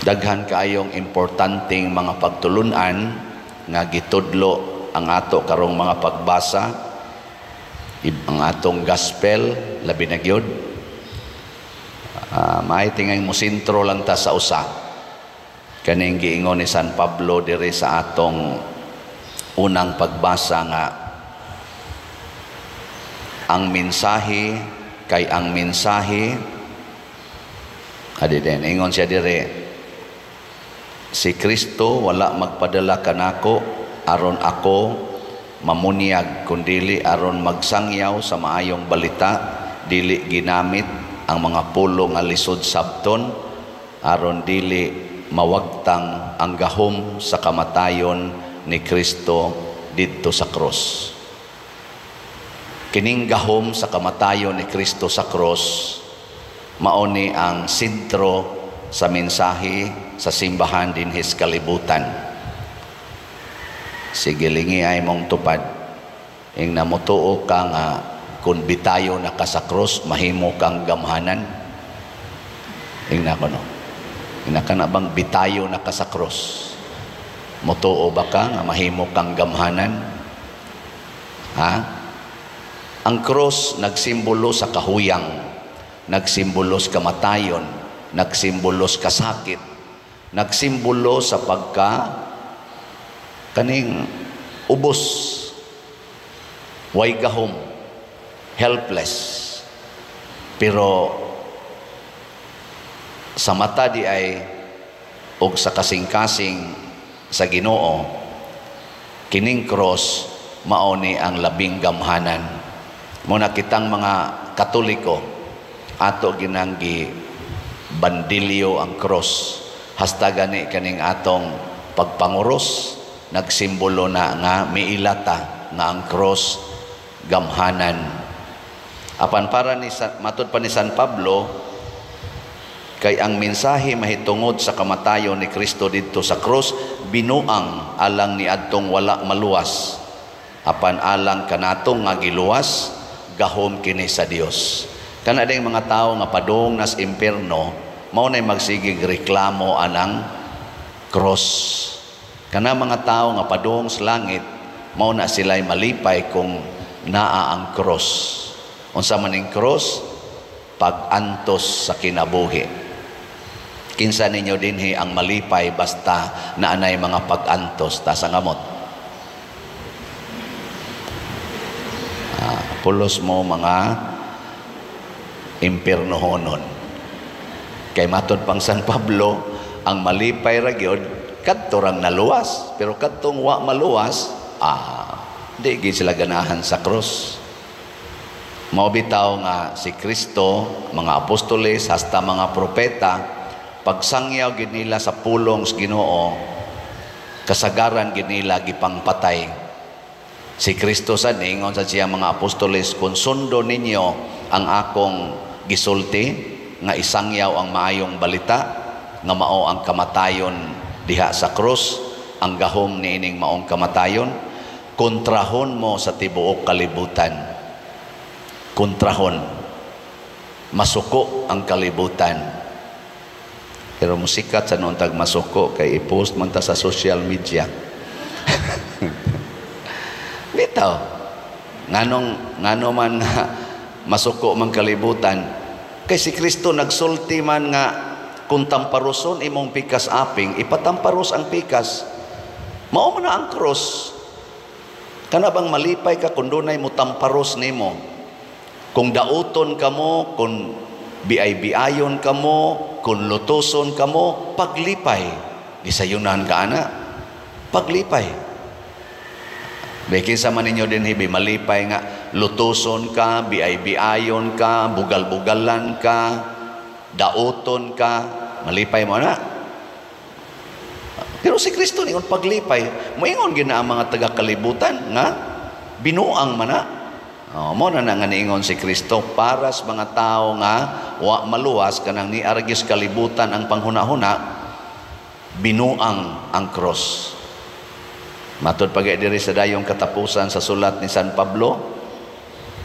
daghan kaayong importanteng mga pagtulunan nga gitudlo ang ato karong mga pagbasa, ang atong gospel, labi na gyud. Maay tingay mo sentro lang ta sa usa. Kaning giingon ni San Pablo diri sa atong unang pagbasa nga ang mensahe kay ang mensahe adiden ingon siya dire, si Kristo wala magpadala kanako aron ako mamunyag kundili aron magsangyaw sa maayong balita, dili ginamit ang mga pulong nga lisod sabton aron dili mawagtang ang gahom sa kamatayon ni Kristo didto sa krus. Kining gahom sa kamatayon ni Kristo sa krus mao ni ang sentro sa mensahe sa simbahan dinhi sa kalibutan. Sige lingi ay mong tupad ing namutuo ka nga kung bitayo na ka sa krus mahimo kang gamhanan. Ing na ko no. Inakana bang bitayo na ka sa krus? Mutuo ba ka nga mahimo kang gamhanan? Ha? Ang krus nagsimbolo sa kahuyang, nagsimbolo sa kamatayon, nagsimbolo sa kasakit, nagsimbolo sa pagka kaning ubos, way gahom, helpless. Pero sa mata di ay og sa kasing-kasing sa Ginoo, kining cross mao ni ang labing gamhanan. Muna kitang mga Katoliko ato ginanggi bandilyo ang cross, hasta gani kaning atong pagpanguros nagsimbolo na nga miilata nga ang cross gamhanan. Apan para ni matud pa ni San Pablo, kay ang mensahe mahitungod sa kamatayon ni Kristo didto sa krus binuang alang ni adtong wala maluwas, apan alang kanatong nga giluwas gahom kini sa Dios. Kana ding mga tawo nga padung nas impierno mao nay magsigig reklamo anang krus. Kana mga tawo nga padung sa langit mao na sila'y malipay kung naa ang krus. Unsa man ning krus? Pag-antos sa kinabuhi. Kinsa ninyo dinhi ang malipay basta naanay mga pag-antos ta sa ngamot. Pulos mo mga impiernohonon. Kay matod pang San Pablo, ang malipay ra gyud kadto rang naluwas, pero kadtong wa maluwas, di gid sila ganahan sa krus. Mao bitaw nga si Kristo, mga apostoles hasta mga propeta, pagsangyaw gid nila sa pulong sa Ginoo, kasagaran gid nila gipangpatay. Si Kristo sa ningon sa siya mga apostoles, kung sundo ninyo ang akong gisulti nga isangyaw ang maayong balita nga mao ang kamatayon diha sa krus, ang gahom niining maong kamatayon, kontrahon mo sa tibuok kalibutan. Kontrahon, masuko ang kalibutan. Pero musikat sa noon tag masuko kay i-post man ta sa social media. Bitaw, ngano man nga masuko man kalibutan, kay si Kristo nagsulti man nga kung tamparuson imong pikas aping, ipatamparos ang pikas. Mao man na ang cross. Kana bang malipay ka kung dunay mo tamparos nimo? Kung dauton kamo, kung biay-biayon kamo, kung lutuson kamo, paglipay. Gisayunan ka ana, paglipay. Bekin sa man ninyo din hibi, malipay nga, lutuson ka, biay-biayon ka, bugal-bugalan ka, dauton ka, malipay mo na. Pero si Kristo ningon paglipay, moingon gina ang mga taga-kalibutan nga binuang man na. Mo na nga niingon si Kristo para sa mga tao nga wa maluwas kanang ni argis kalibutan ang panghuna-huna, binuang ang cross. Matod pagay diri sa dayong katapusan sa sulat ni San Pablo,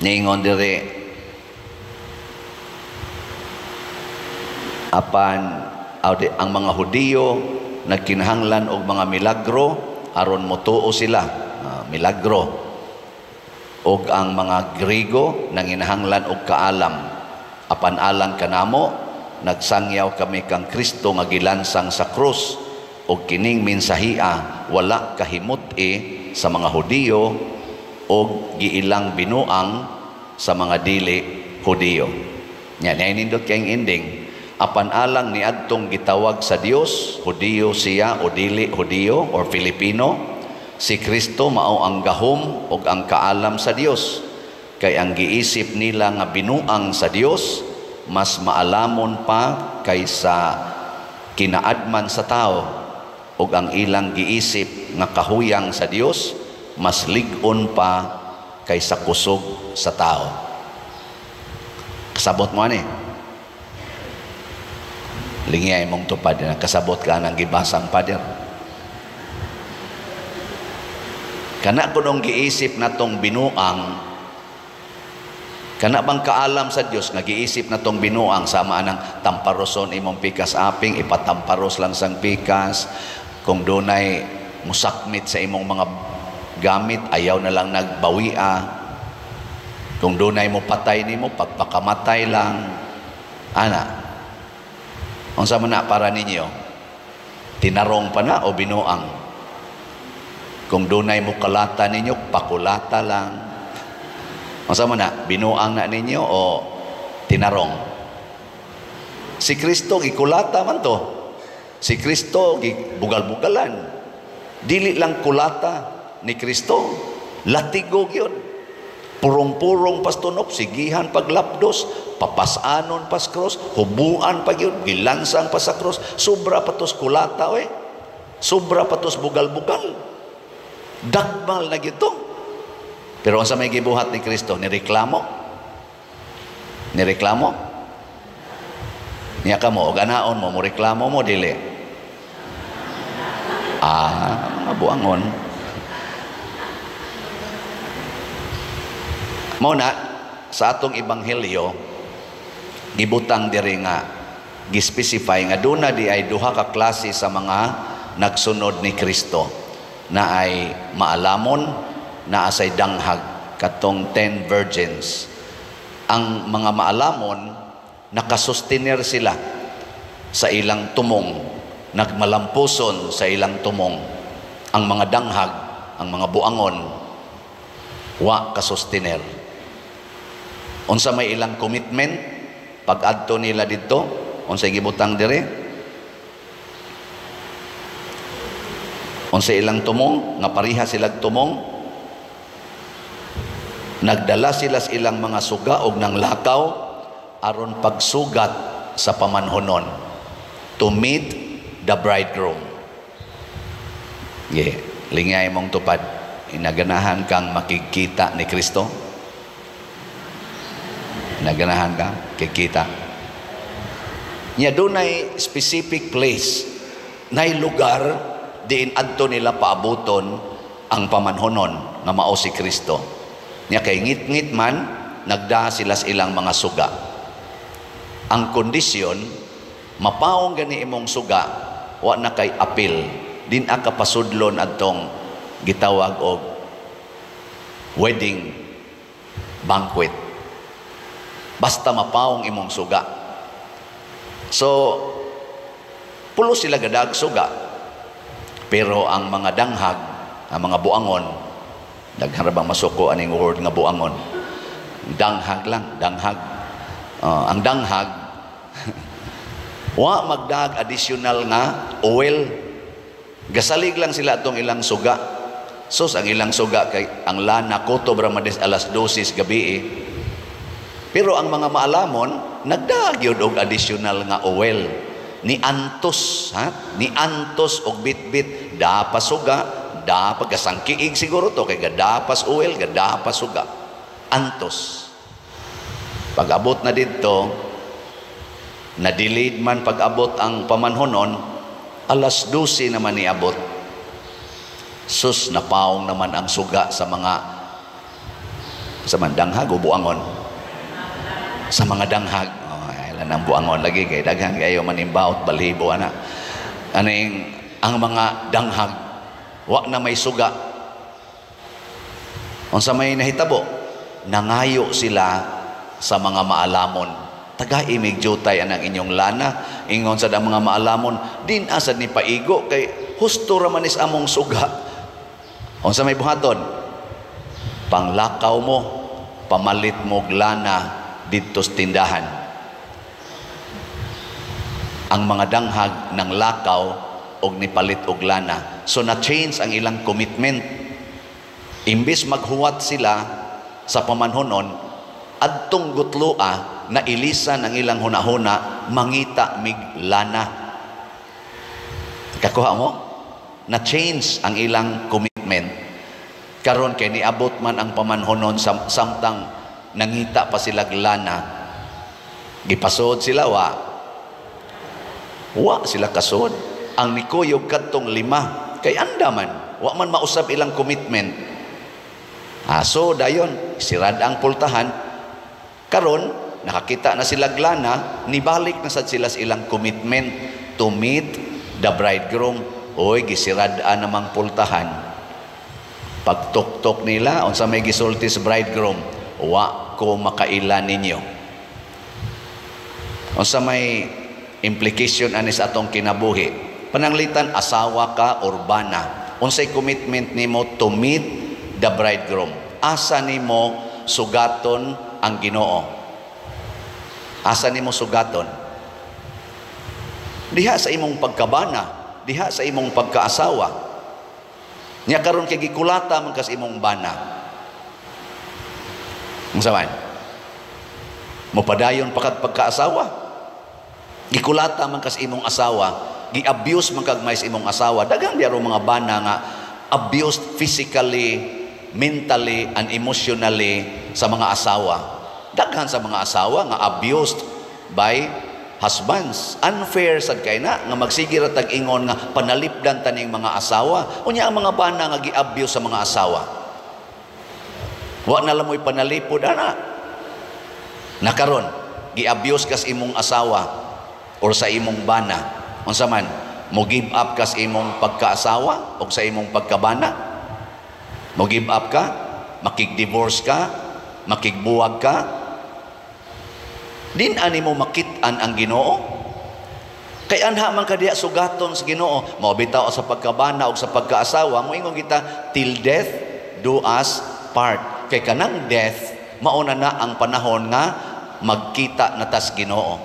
niingon diri, apan ang mga Hudiyo nagkinahanglan og mga milagro aron motuo sila, milagro. Og ang mga Griego nanginahanglan og kaalam. Apan alang kanamo, nagsangyaw kami kang Kristo nga gilansang sa krus, og kining mensahia wala kahimuti sa mga Hudiyo og giilang binuang sa mga dili Hudiyo. Yan, nindot kayong ending. Apan alang ni adtong gitawag sa Dios, Hudiyo siya o dili Hudiyo or Filipino, si Kristo mao ang gahom ug ang kaalam sa Dios. Kay ang giisip nila nga binuang sa Dios mas maalamon pa kaysa kinaadman sa tao, ug ang ilang giisip nga kahuyang sa Dios mas lig-on pa kaysa kusog sa tao. Kasabot mo ani. Lingiyay mong tupad na kasabot ka ng gibasang pader. Kana ko nung giisip na tong binuang, kana bang kaalam sa Diyos nga giisip na tong binuang, sama ng tamparoson imong pikas aping, ipatamparos lang sang pikas, kung dunay musakmit sa imong mga gamit, ayaw na lang nagbawia, kung dunay mo patay nimo, pagpakamatay lang, ana. Unsa man na para ninyo? Tinarong pa na o binuang? Kung dunay mo kalata ninyo, pakulata lang. Unsa man na? Binuang na ninyo o tinarong? Si Kristo gikulata man to. Si Kristo gibugal-bugalan. Dili lang kulata ni Kristo, latigog yun. Purong-purong pastunop, sigihan paglapdos, papasanon pas cross, hubuan pag yun, gilansang pa sa cross, sobra patos kulata, sobra patos bugal-bugal, dakmal na gito. Pero ang sa may gibuhat ni Kristo, nireklamo, niya ka mo, o ganaon mo, reklamo mo, dili. Mga buangon. Muna, sa atong ebanghelyo, gibutang diri nga, gispecify nga doon na di ay duha ka klase sa mga nagsunod ni Kristo, na ay maalamon, na asay danghag, katong 10 virgins. Ang mga maalamon, nakasustenir sila sa ilang tumong, nagmalampuson sa ilang tumong. Ang mga danghag, ang mga buangon, wa kasustenir. Unsa may ilang commitment pag adto nila dito, unsa gibutang dire? Unsa ilang tumong nga pareha sila tumong, nagdala sila sa ilang mga suga og nang lakaw aron pagsugat sa pamanhonon, to meet the bridegroom. Lingay mong tupad, inaganahan kang makikita ni Kristo. Naganahan ka, kikita. Nya dunay specific place, nay lugar diin adto nila paabuton ang pamanhonon nga mao si Kristo. Nya kay ngit-ngit man nagda sila sa ilang mga suga. Ang kondisyon, mapawong gani imong suga, wa na kay apil, din ka pasudlon adtong gitawag og wedding banquet. Basta mapawong imong suga. So, pulo sila gadag suga. Pero ang mga danghag, ang mga buangon, daghan ra bang masuko aning word nga buangon? Danghag lang, danghag. Ang danghag, wa magdag additional nga oil. Gasalig lang sila atong ilang suga. Sus, ang ilang suga kay ang lana kutob ra madis alas 12 gabi. Pero ang mga maalamon, nagdagyod og additional nga oil. Ni antos, ni antos og bit-bit, dapas suga, dapat gasangkiig siguro to, kay gadapas oil, gadapas suga. Antos. Pag-abot na dito, na-delayed man pag-abot ang pamanhonon, alas 12 naman niabot. Sus, napaong naman ang suga sa mga danghag o buangon. Sa mga danghag, ng buangon lagi kay daghang kayo manimbawt balhibo ana. Aning ang mga danghag wa na may suga. Unsa may nahitabo? Nangayo sila sa mga maalamon. Taga-imig jutay anang inyong lana, ingon sa mga maalamon, din asad ni paigo kay husto ra man is among suga. Unsa may buhaton? Panglakaw mo, pamalit mo og lana didto sa tindahan. Ang mga danghag ng lakaw og nipalit og lana. So na-change ang ilang commitment. Imbis maghuwat sila sa pamanhonon, adtong gutlua na ilisan ang ilang hunahuna, mangita mig lana. Kakuha mo? Na-change ang ilang commitment. Karon kay niabot man ang pamanhonon samtang nangita pa sila lana. Gipasod sila wa sila kasod. Ang nikuyog kadtong 5 kay andaman wa man mausab ilang commitment. So dayon sirad ang pultahan. Karon nakakita na sila lana, nibalik na sad sila sa ilang commitment to meet the bridegroom. Oy gisirad-an namang pultahan. Pagtuktok nila unsa may gisulti sa bridegroom, wa ko makailan ninyo. Unsa may implication ani sa atong kinabuhi? Pananglitan asawa ka or bana. Unsay commitment nimo to meet the bridegroom? Asa nimo sugaton ang Ginoo? Asa nimo sugaton? Diha sa imong pagkabana, diha sa imong pagkaasawa. Nya karon kay gikulata man kas imong bana. Unsa man? Mopadayon pagkaasawa. Gikulata man kas imong asawa. Gi-abuse man kag may imong asawa. Daghang diaro mga bana nga abused physically, mentally, and emotionally sa mga asawa. Daghan sa mga asawa nga abused by husbands. Unfair sad kay na nga magsige ra tag ingon nga panalipdan taning mga asawa. Unya ang mga bana nga gi-abuse sa mga asawa. Wa na lamoy panalipod ana. Nakaron gi-abuse kas imong asawa or sa imong bana. Unsa man, mo give up ka sa imong pagkaasawa o sa imong pagkabana? Mo give up ka? Makig-divorce ka? Makigbuwag ka? Din ani mo makit-an ang Ginoo? Kay anha man ka diha sugaton sa Ginoo, mao bitaw sa pagkabana o sa pagkaasawa, mo ingon kita till death do us part. Kay kanang death mauna na ang panahon nga magkita na tas Ginoo.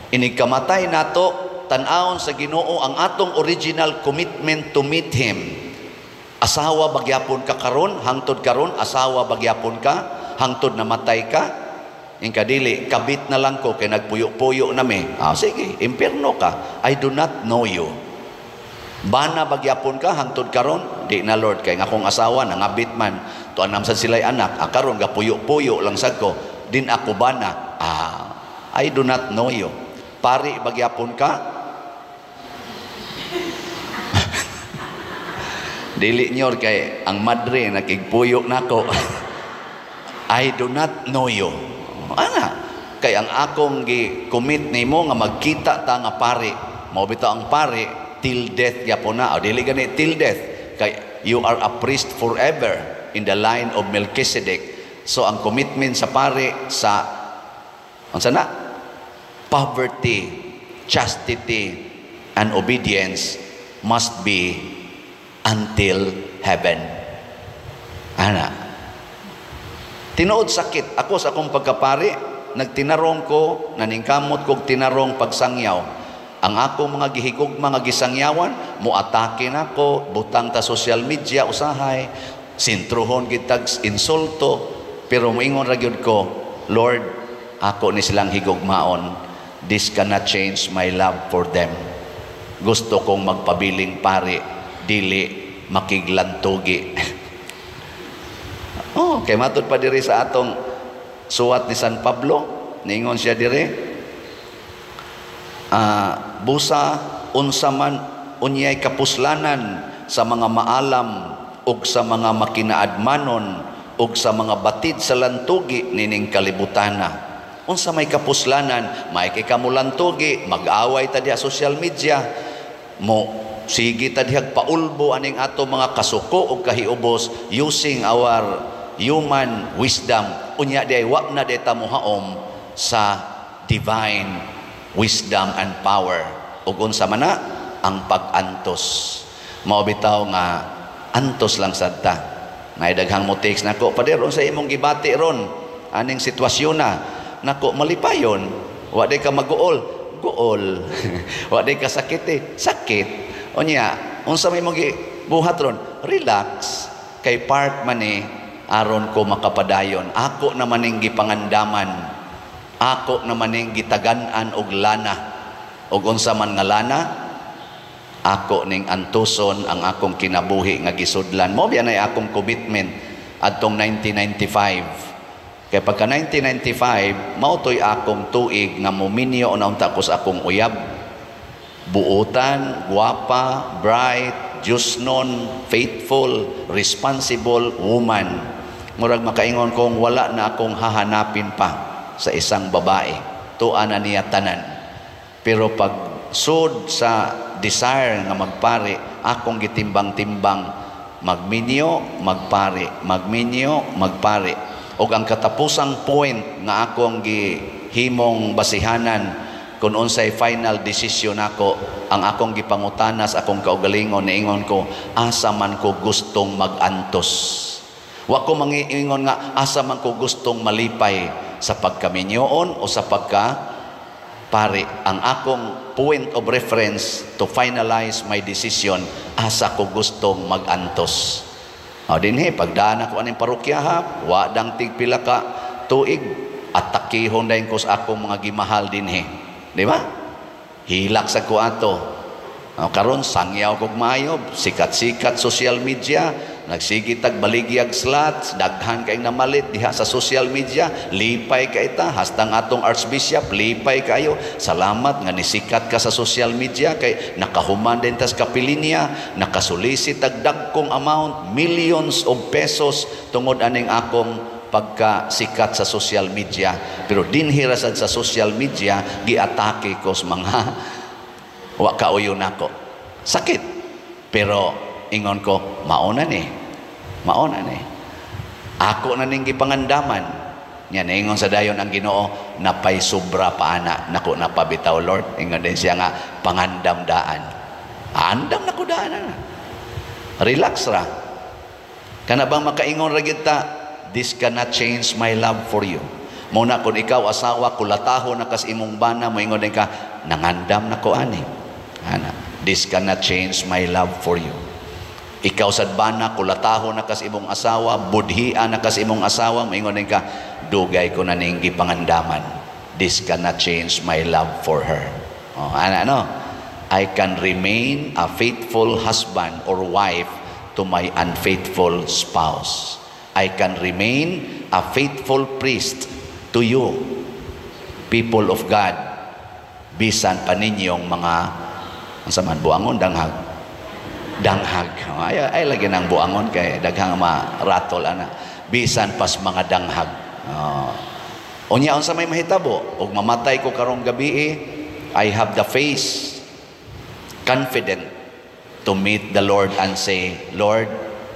Inig kamatay nato tan-awon sa Ginoo ang atong original commitment to meet Him. Asawa bagyapon ka karon, hangtod karon asawa bagyapon ka, hangtod namatay ka. Ingka dili kabit na lang ko kay nagpuyo-puyo na mi. Sige, impierno ka. I do not know you. Bana bagyapon ka hangtod karon, di na Lord kay akong asawa nangabit man. Tuanam sad sila'y anak, karon gapuyo-puyo lang sad ko. Din ako bana. I do not know you. Pari bagyapon ka. Dili nyor kay ang madre nakigpuyo nako. I do not know you. Ana kay ang akong gi-commit nimo nga magkita ta nga pari. Mao bitaw ang pari till death gyapon na. O dili gani till death kay you are a priest forever in the line of Melchizedek. So ang commitment sa pari sa unsa na? Poverty, chastity, and obedience must be until heaven. Ana. Tinuod sakit. Ako sa akong pagkapari, nagtinarong ko, naningkamot kog tinarong pagsangyaw. Ang akong mga gihigugma nga gisangyawan, muatake nako, butang ta social media usahay, sintruhon gitag insulto, pero moingon ra gyud ko, Lord, ako ni silang higugmaon. This cannot change my love for them. Gusto kong magpabiling pari, dili makiglantugi. Kay matod pa diri sa atong suwat ni San Pablo, ningon siya diri, busa unsa man unyay kapuslanan sa mga maalam ug sa mga makinaadmanon ug sa mga batid sa lantugi nining kalibutana. Unsa may kapuslanan, may kay kamulantugi, mag-away ta diha social media, mo sige ta diha paulbo aning ato mga kasuko o kahiubos using our human wisdom. Unya di wa na di ta mohaom sa divine wisdom and power. Ug unsa man na ang pag-antos. Mao bitaw nga antos lang sad ta. May daghang mo text nako, Pader, unsa imong gibati ron aning sitwasyon na nako malipayon, wa day ka maguol, guol. Wa day ka sakit, sakit. Unya, unsa may imong buhat ron? Relax. Kay part man aron ko makapadayon. Ako naman ning gipangandaman. Ako naman ning gitagan-an og lana. Og unsa man nga lana, ako ning antuson ang akong kinabuhi nga gisudlan. Mo biya nay akong commitment adtong 1995. Kaya pagka 1995, mautoy akong tuig nga muminyo unta ko sa akong uyab. Buutan, guwapa, bright, jusnon, faithful, responsible woman. Murag makaingon kong wala na akong hahanapin pa sa isang babae. Tuan na niya tanan. Pero pag sud sa desire nga magpare, akong gitimbang-timbang, magminyo, magpare, magminyo, magpare. O ang katapusang point nga akong gihimong basihanan kung unsay final decision ako, ang akong gipangutanas, akong kaugalingon, niingon ko, asa man ko gustong mag-antos. Wa ko mangiingon nga, asa man ko gustong malipay sa pagkaminyoon o sa pagka-pare. Ang akong point of reference to finalize my decision, asa ko gustong mag-antos. O dinhi, pagdaan ako aning parokya ha, wa dang tigpila ka tuig, at takihon dahin ko sa akong mga gimahal dinhi. Di ba? Hilak sa ko ato. Karon sangyaw kog maayo, sikat-sikat social media, nagsigitag baligyag slots, daghan kay namalit diha sa social media, lipay kay ta, hastang atong archbishop, lipay kayo. Salamat nga nisikat ka sa social media kay nakahuman din tas kapilinya, nakasulisit og dagkong amount, millions of pesos tungod aning akong pagkasikat sa social media. Pero dinhi ra sad sa social media giatake ko sa mga wa kauyon ako. Sakit. Pero ingon ko, mauna ni. Ako na ning gipangandaman. Nya ingon sa dayon ang Ginoo, napay sobra pa ana, nako napabitaw Lord. Ingon din siya nga pangandam-daan. Andam nako daan na. Relax ra. Kana bang makaingon ra gyud ta, this cannot change my love for you. Muna kung ikaw asawa kulataho na kas imong bana, moingon din ka, nangandam nako ani. Ana, this cannot change my love for you. Ikaw sad bana kulataho na kas imong asawa, budhian na kas imong asawa, moingon din ka, dugay ko na ning gipangandaman. This cannot change my love for her. Oh, ano? I can remain a faithful husband or wife to my unfaithful spouse. I can remain a faithful priest to you, people of God, bisan pa ninyong mga saman buangon, danghag. Ay lagi ng buangon kay daghang ma-ratol ana. Bisan pas mga danghag. Unya unsa may mahitabo ug mamatay ko karong gabi, I have the face confident to meet the Lord and say, Lord,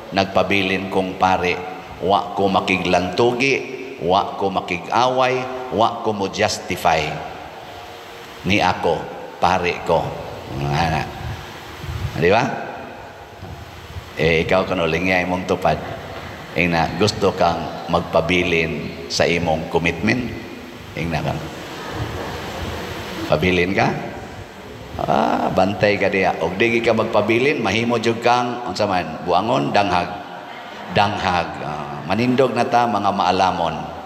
nagpabilin kong pare, wa ko makiglantugi, wa ko makig-away, wa ko mo justify ni ako, pare ko. Ana. Di ba? Ikaw kanuling nga imong tupad. Ina, gusto kang magpabilin sa imong commitment. Ina kang pabilin ka? Bantay ka diya. Og di ka magpabilin, mahimo jud kang unsa man, buangon, danghag. Manindog na ta mga maalamon.